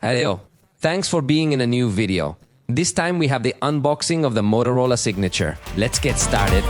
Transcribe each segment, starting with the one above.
Hello. Thanks for being in a new video. This time we have the unboxing of the Motorola Signature. Let's get started.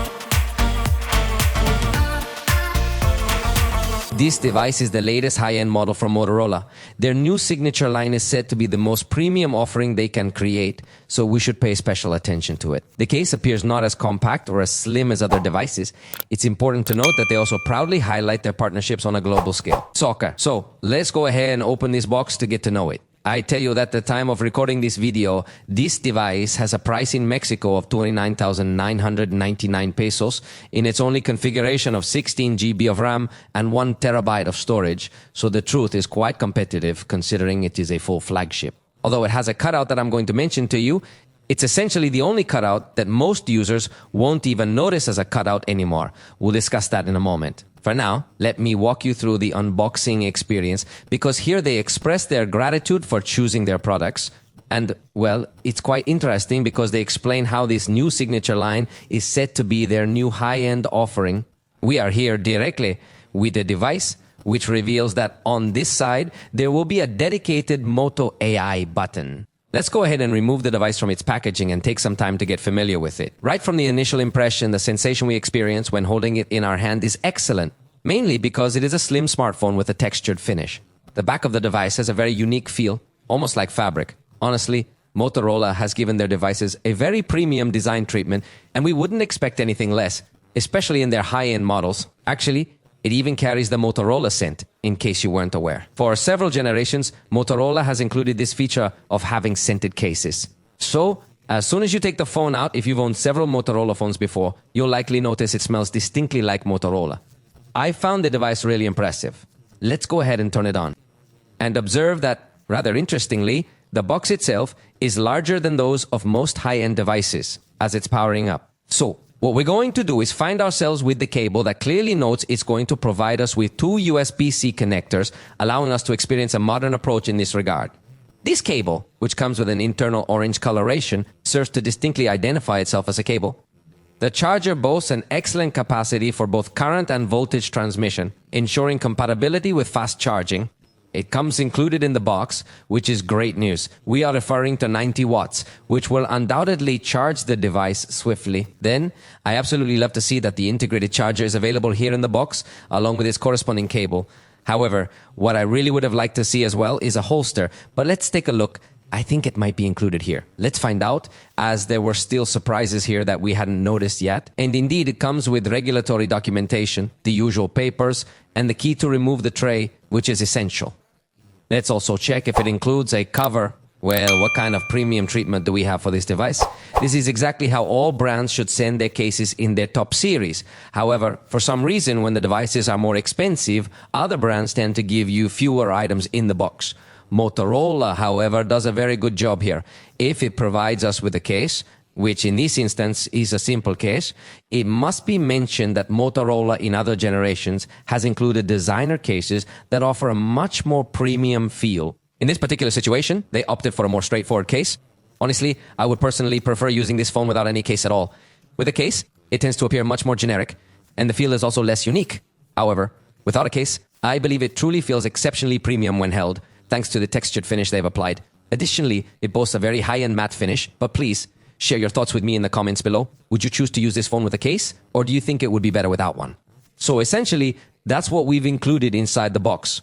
This device is the latest high-end model from Motorola. Their new Signature line is said to be the most premium offering they can create, so we should pay special attention to it. The case appears not as compact or as slim as other devices. It's important to note that they also proudly highlight their partnerships on a global scale. So let's go ahead and open this box to get to know it. I tell you that at the time of recording this video, this device has a price in Mexico of 29,999 pesos in its only configuration of 16 GB of RAM and 1 terabyte of storage. So the truth is quite competitive considering it is a full flagship. Although it has a cutout that I'm going to mention to you, it's essentially the only cutout that most users won't even notice as a cutout anymore. We'll discuss that in a moment. For now, let me walk you through the unboxing experience because here they express their gratitude for choosing their products. And, well, it's quite interesting because they explain how this new Signature line is said to be their new high-end offering. We are here directly with the device, which reveals that on this side, there will be a dedicated Moto AI button. Let's go ahead and remove the device from its packaging and take some time to get familiar with it. Right from the initial impression, the sensation we experience when holding it in our hand is excellent, mainly because it is a slim smartphone with a textured finish. The back of the device has a very unique feel, almost like fabric. Honestly, Motorola has given their devices a very premium design treatment, and we wouldn't expect anything less, especially in their high-end models. Actually, it even carries the Motorola scent, in case you weren't aware. For several generations, Motorola has included this feature of having scented cases. So, as soon as you take the phone out, if you've owned several Motorola phones before, you'll likely notice it smells distinctly like Motorola. I found the device really impressive. Let's go ahead and turn it on. And observe that, rather interestingly, the box itself is larger than those of most high-end devices as it's powering up. So, what we're going to do is find ourselves with the cable that clearly notes it's going to provide us with 2 USB-C connectors, allowing us to experience a modern approach in this regard. This cable, which comes with an internal orange coloration, serves to distinctly identify itself as a cable. The charger boasts an excellent capacity for both current and voltage transmission, ensuring compatibility with fast charging. It comes included in the box, which is great news. We are referring to 90 watts, which will undoubtedly charge the device swiftly. Then, I absolutely love to see that the integrated charger is available here in the box, along with its corresponding cable. However, what I really would have liked to see as well is a holster, but let's take a look. I think it might be included here. Let's find out, as there were still surprises here that we hadn't noticed yet. And indeed, it comes with regulatory documentation, the usual papers, and the key to remove the tray, which is essential. Let's also check if it includes a cover. Well, what kind of premium treatment do we have for this device? This is exactly how all brands should send their cases in their top series. However, for some reason, when the devices are more expensive, other brands tend to give you fewer items in the box. Motorola, however, does a very good job here. If it provides us with a case, which in this instance is a simple case, it must be mentioned that Motorola in other generations has included designer cases that offer a much more premium feel. In this particular situation, they opted for a more straightforward case. Honestly, I would personally prefer using this phone without any case at all. With a case, it tends to appear much more generic, and the feel is also less unique. However, without a case, I believe it truly feels exceptionally premium when held, thanks to the textured finish they've applied. Additionally, it boasts a very high-end matte finish, but please, share your thoughts with me in the comments below. Would you choose to use this phone with a case, or do you think it would be better without one? So essentially, that's what we've included inside the box.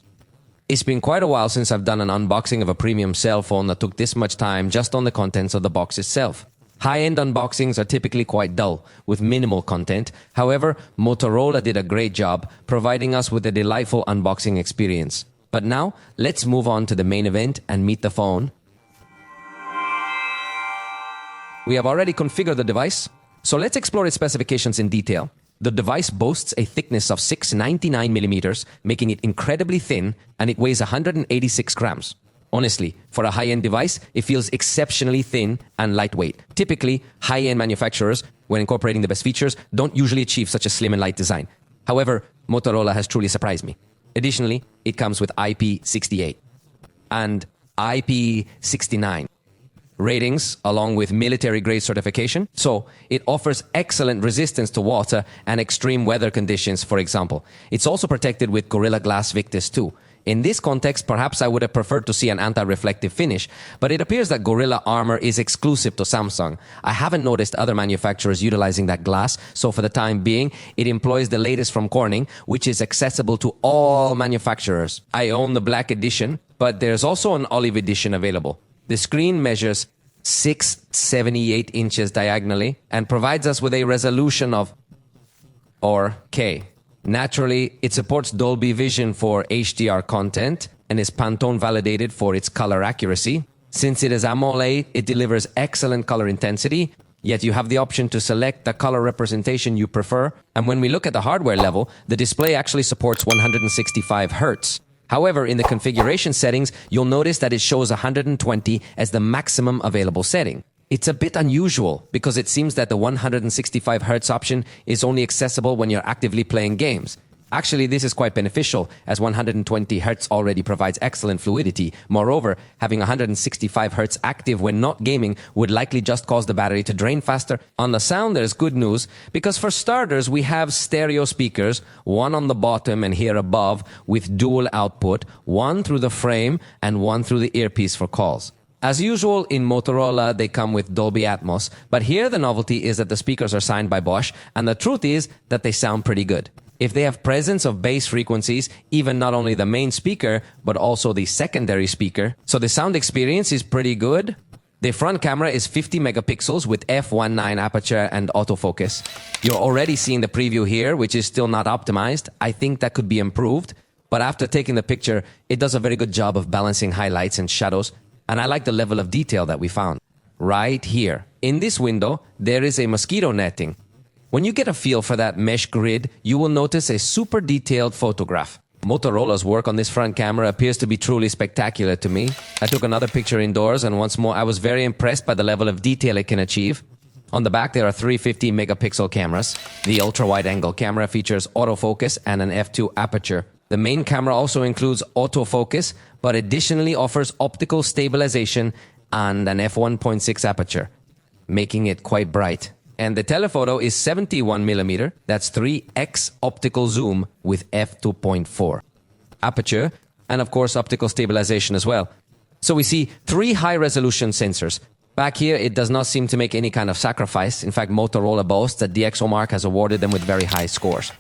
It's been quite a while since I've done an unboxing of a premium cell phone that took this much time just on the contents of the box itself. High-end unboxings are typically quite dull, with minimal content. However, Motorola did a great job providing us with a delightful unboxing experience. But now, let's move on to the main event and meet the phone. We have already configured the device, so let's explore its specifications in detail. The device boasts a thickness of 699 millimeters, making it incredibly thin, and it weighs 186 grams. Honestly, for a high-end device, it feels exceptionally thin and lightweight. Typically, high-end manufacturers, when incorporating the best features, don't usually achieve such a slim and light design. However, Motorola has truly surprised me. Additionally, it comes with IP68 and IP69 ratings along with military-grade certification, so it offers excellent resistance to water and extreme weather conditions, for example. It's also protected with Gorilla Glass Victus 2. In this context, perhaps I would have preferred to see an anti-reflective finish, but it appears that Gorilla Armor is exclusive to Samsung. I haven't noticed other manufacturers utilizing that glass, so for the time being, it employs the latest from Corning, which is accessible to all manufacturers. I own the black edition, but there's also an olive edition available. The screen measures 678 inches diagonally and provides us with a resolution of K. Naturally, it supports Dolby Vision for HDR content and is Pantone validated for its color accuracy. Since it is AMOLED, it delivers excellent color intensity, yet you have the option to select the color representation you prefer. And when we look at the hardware level, the display actually supports 165 Hz. However, in the configuration settings, you'll notice that it shows 120 as the maximum available setting. It's a bit unusual because it seems that the 165 Hz option is only accessible when you're actively playing games. Actually, this is quite beneficial as 120 Hz already provides excellent fluidity. Moreover, having 165 Hz active when not gaming would likely just cause the battery to drain faster. On the sound, there's good news because for starters, we have stereo speakers, one on the bottom and here above with dual output, one through the frame and one through the earpiece for calls. As usual, in Motorola, they come with Dolby Atmos, but here the novelty is that the speakers are signed by Bosch, and the truth is that they sound pretty good. If they have presence of bass frequencies, even not only the main speaker, but also the secondary speaker, so the sound experience is pretty good. The front camera is 50 megapixels with f1.9 aperture and autofocus. You're already seeing the preview here, which is still not optimized. I think that could be improved, but after taking the picture, it does a very good job of balancing highlights and shadows. And I like the level of detail that we found. Right here. In this window, there is a mosquito netting. When you get a feel for that mesh grid, you will notice a super detailed photograph. Motorola's work on this front camera appears to be truly spectacular to me. I took another picture indoors, and once more, I was very impressed by the level of detail it can achieve. On the back, there are three 50 megapixel cameras. The ultra-wide angle camera features autofocus and an f2 aperture. The main camera also includes autofocus, but additionally offers optical stabilization and an f1.6 aperture, making it quite bright. And the telephoto is 71mm, that's 3x optical zoom with f2.4 aperture, and of course optical stabilization as well. So we see three high-resolution sensors. Back here, it does not seem to make any kind of sacrifice. In fact, Motorola boasts that DxOMark has awarded them with very high scores.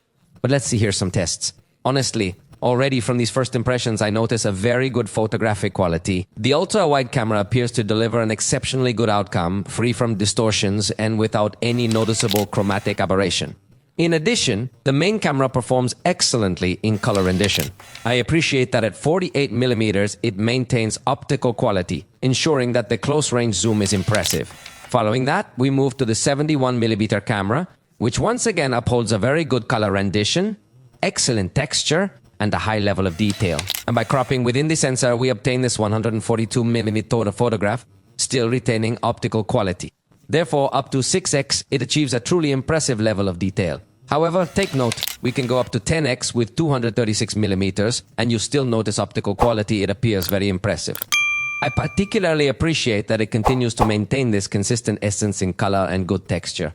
But let's see here some tests. Honestly, already from these first impressions, I notice a very good photographic quality. The ultra-wide camera appears to deliver an exceptionally good outcome, free from distortions and without any noticeable chromatic aberration. In addition, the main camera performs excellently in color rendition. I appreciate that at 48mm, it maintains optical quality, ensuring that the close-range zoom is impressive. Following that, we move to the 71mm camera, which once again upholds a very good color rendition, excellent texture, and a high level of detail. And by cropping within the sensor, we obtain this 142mm photograph, still retaining optical quality. Therefore, up to 6x, it achieves a truly impressive level of detail. However, take note, we can go up to 10x with 236mm, and you still notice optical quality. It appears very impressive. I particularly appreciate that it continues to maintain this consistent essence in color and good texture.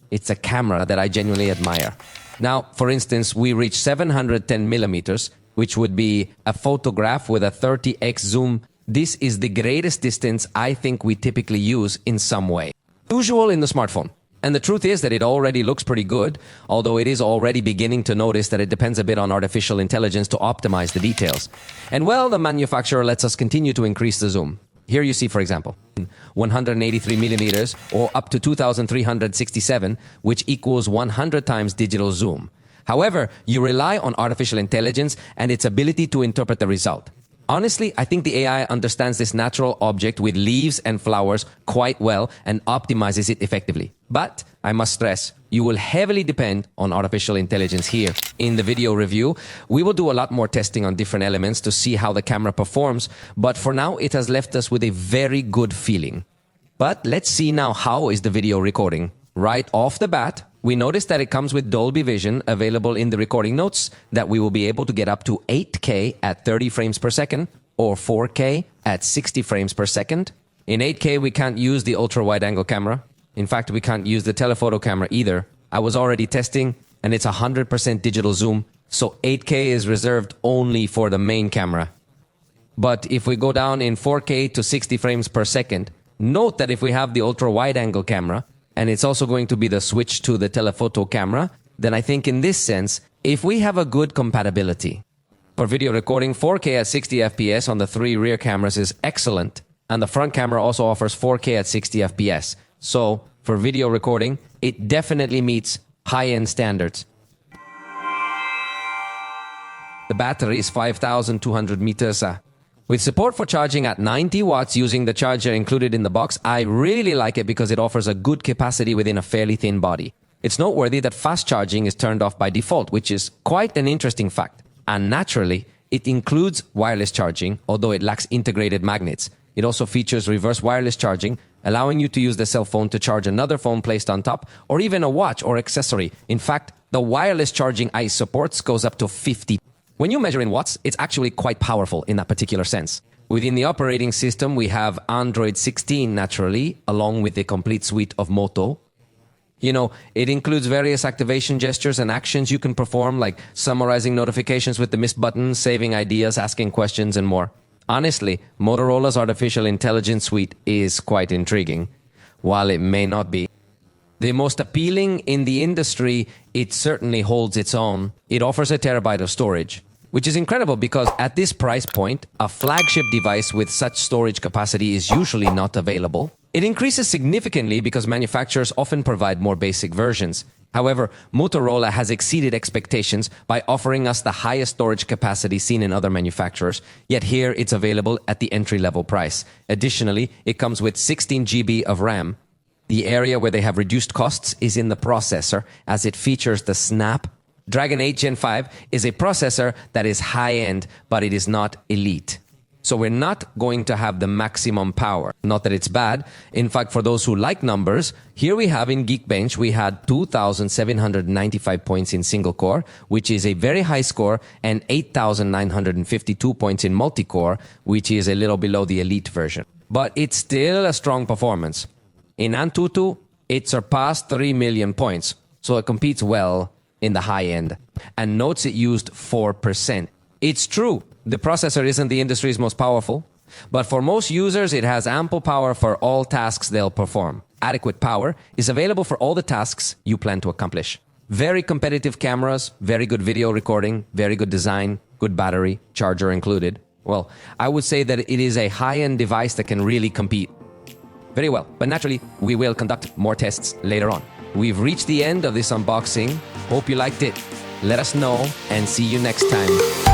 It's a camera that I genuinely admire. Now, for instance, we reach 710mm, which would be a photograph with a 30x zoom. This is the greatest distance I think we typically use in some way. Usual in the smartphone. And the truth is that it already looks pretty good, although it is already beginning to notice that it depends a bit on artificial intelligence to optimize the details. And well, the manufacturer lets us continue to increase the zoom. Here you see, for example, 183mm or up to 2367, which equals 100 times digital zoom. However, you rely on artificial intelligence and its ability to interpret the result. Honestly, I think the AI understands this natural object with leaves and flowers quite well and optimizes it effectively. But I must stress, you will heavily depend on artificial intelligence here. In the video review, we will do a lot more testing on different elements to see how the camera performs, but for now it has left us with a very good feeling. But let's see now how is the video recording. Right off the bat, we notice that it comes with Dolby Vision available in the recording notes, that we will be able to get up to 8K at 30 frames per second or 4K at 60 frames per second. In 8K, we can't use the ultra-wide angle camera. In fact, we can't use the telephoto camera either. I was already testing, and it's 100% digital zoom, So 8K is reserved only for the main camera. But if we go down in 4K to 60 frames per second, note that if we have the ultra wide angle camera, and it's also going to be the switch to the telephoto camera, then I think in this sense, if we have a good compatibility for video recording, 4K at 60 FPS on the 3 rear cameras is excellent. And the front camera also offers 4K at 60 FPS. So for video recording, it definitely meets high-end standards. The battery is 5,200 meters. With support for charging at 90 watts using the charger included in the box, I really like it because it offers a good capacity within a fairly thin body. It's noteworthy that fast charging is turned off by default, which is quite an interesting fact. And naturally, it includes wireless charging, although it lacks integrated magnets. It also features reverse wireless charging, allowing you to use the cell phone to charge another phone placed on top, or even a watch or accessory. In fact, the wireless charging ICE supports goes up to 50. When you measure in watts, it's actually quite powerful in that particular sense. Within the operating system, we have Android 16 naturally, along with the complete suite of Moto. You know, it includes various activation gestures and actions you can perform, like summarizing notifications with the miss button, saving ideas, asking questions, and more. Honestly, Motorola's artificial intelligence suite is quite intriguing, while it may not be the most appealing in the industry. It certainly holds its own. It offers a terabyte of storage, which is incredible because at this price point, a flagship device with such storage capacity is usually not available. It increases significantly because manufacturers often provide more basic versions. However, Motorola has exceeded expectations by offering us the highest storage capacity seen in other manufacturers, yet here it's available at the entry-level price. Additionally, it comes with 16 GB of RAM. The area where they have reduced costs is in the processor, as it features the Snap Dragon 8 Gen 5 is a processor that is high-end, but it is not elite. So we're not going to have the maximum power. Not that it's bad. In fact, for those who like numbers, here we have in Geekbench, we had 2,795 points in single core, which is a very high score, and 8,952 points in multi-core, which is a little below the elite version. But it's still a strong performance. In Antutu, it surpassed 3 million points, so it competes well in the high end, and notes it used 4%. It's true, the processor isn't the industry's most powerful, but for most users, it has ample power for all tasks they'll perform. Adequate power is available for all the tasks you plan to accomplish. Very competitive cameras, very good video recording, very good design, good battery, charger included. Well, I would say that it is a high-end device that can really compete. Very well, but naturally, we will conduct more tests later on. We've reached the end of this unboxing. Hope you liked it. Let us know and see you next time.